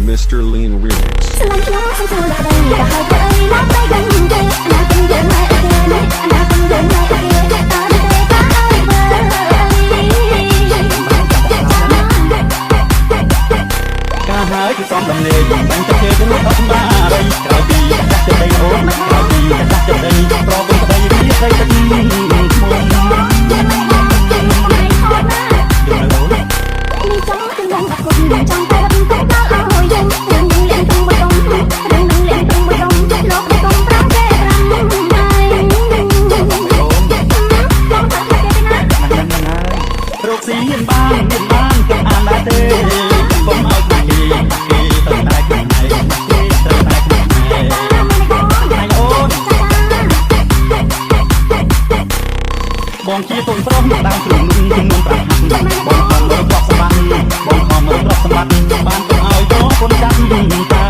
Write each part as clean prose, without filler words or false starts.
Mr. Lean Remix. ការហើយគឺសំដំណេរបាញ់ទឹកគេទៅអត់បារីក្រោយពីកាត់ចិត្តដីអូនក្រោយពីកាត់ចិត្តដីប្រពន្ធប្តីរីស្រីទឹកមុនរកស៊ីមានបានទៅអានដែរទេកុំឲ្យគេត្រូវតែខ្លួនឯងត្រូវតែខ្លួនឯងអញអូនបងជាកូនប្រុសដើមគ្រូនឹងចំនួន5ហាត់បងខំរកសម្បត្តិបងខំរកសម្បត្តិបានទៅឲ្យបងកូនចាស់តែ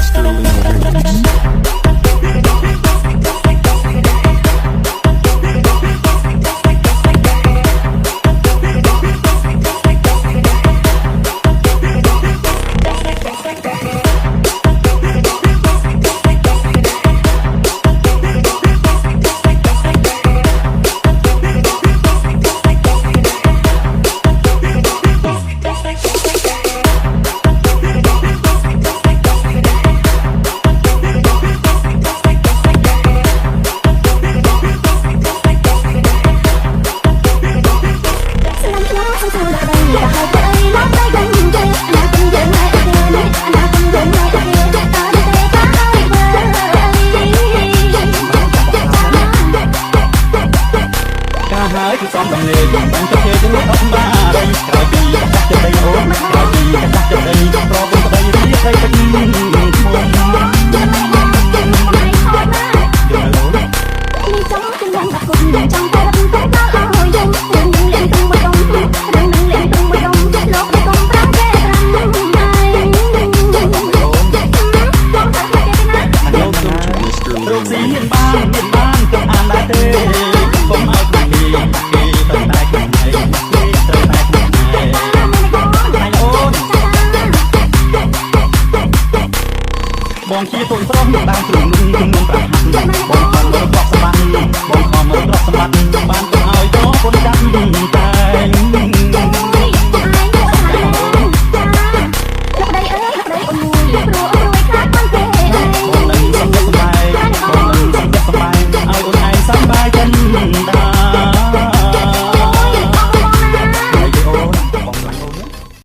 Mr. Lean Remix.ហើយគឺសំដំណេរបាញ់ទឹកគេទៅអត់បារីក្រោយពីកាត់ចិត្តដីអូនក្រោយពីកាត់ចិត្តដីប្រពន្ធប្តីរីស្រីទឹកមុនរកស៊ីមានបានទៅអានដែរទេកុំឲ្យគេត្រូវតែខ្លួនឯងត្រូវតែខ្លួនឯងអញអូនបងជាកូនប្រុសដើមគ្រូនឹងចំនួន5ហាត់បងខំរកសម្បត្តិបងខំរកសម្បត្តិបានទៅឲ្យបងកូនចាស់តែ